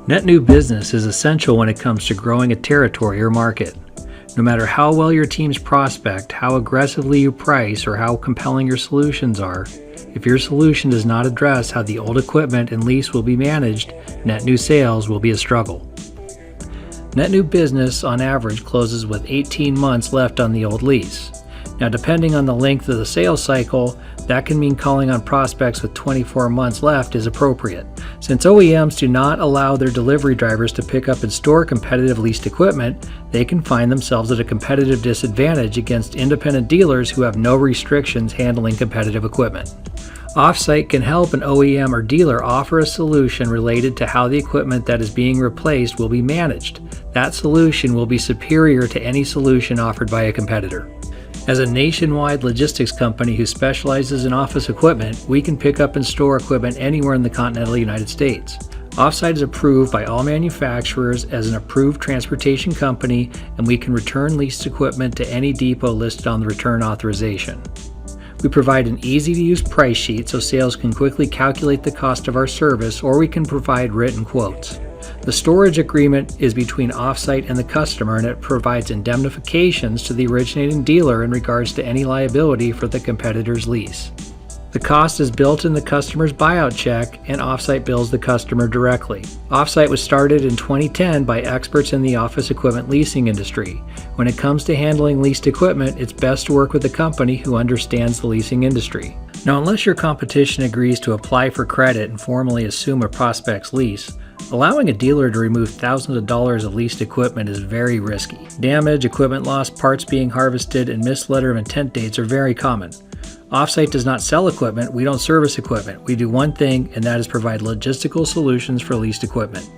Net new business is essential when it comes to growing a territory or market. No matter how well your teams prospect, how aggressively you price, or how compelling your solutions are, if your solution does not address how the old equipment and lease will be managed, net new sales will be a struggle. Net new business on average closes with 18 months left on the old lease. Now, depending on the length of the sales cycle, that can mean calling on prospects with 24 months left is appropriate. Since OEMs do not allow their delivery drivers to pick up and store competitive leased equipment, they can find themselves at a competitive disadvantage against independent dealers who have no restrictions handling competitive equipment. Offsite can help an OEM or dealer offer a solution related to how the equipment that is being replaced will be managed. That solution will be superior to any solution offered by a competitor. As a nationwide logistics company who specializes in office equipment, we can pick up and store equipment anywhere in the continental United States. Offsite is approved by all manufacturers as an approved transportation company, and we can return leased equipment to any depot listed on the return authorization. We provide an easy-to-use price sheet so sales can quickly calculate the cost of our service, or we can provide written quotes. The storage agreement is between Offsite and the customer, and it provides indemnifications to the originating dealer in regards to any liability for the competitor's lease. The cost is built in the customer's buyout check, and Offsite bills the customer directly. Offsite was started in 2010 by experts in the office equipment leasing industry. When it comes to handling leased equipment, it's best to work with a company who understands the leasing industry. Now, unless your competition agrees to apply for credit and formally assume a prospect's lease, allowing a dealer to remove thousands of dollars of leased equipment is very risky. Damage, equipment loss, parts being harvested, and missed letter of intent dates are very common. Offsite does not sell equipment, we don't service equipment. We do one thing, and that is provide logistical solutions for leased equipment.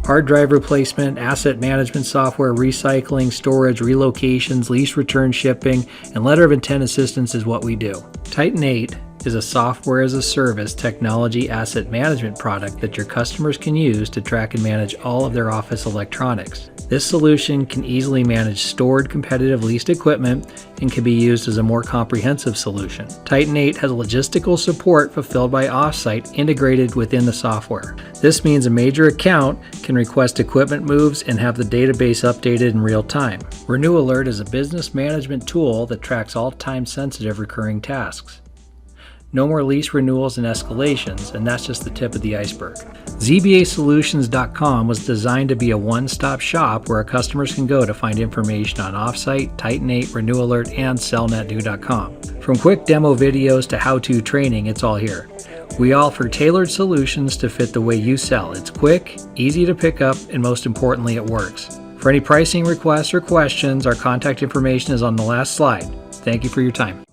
Hard drive replacement, asset management software, recycling, storage, relocations, lease return shipping, and letter of intent assistance is what we do. Titan 8 is a software-as-a-service technology asset management product that your customers can use to track and manage all of their office electronics. This solution can easily manage stored competitive leased equipment and can be used as a more comprehensive solution. Titan 8 has logistical support fulfilled by Offsite integrated within the software. This means a major account can request equipment moves and have the database updated in real time. RenewAlert is a business management tool that tracks all time-sensitive recurring tasks. No more lease renewals and escalations, and that's just the tip of the iceberg. ZBAsolutions.com was designed to be a one-stop shop where our customers can go to find information on Offsite, Titan 8, RenewAlert, and sellnetnew.com. From quick demo videos to how-to training, it's all here. We offer tailored solutions to fit the way you sell. It's quick, easy to pick up, and most importantly, it works. For any pricing requests or questions, our contact information is on the last slide. Thank you for your time.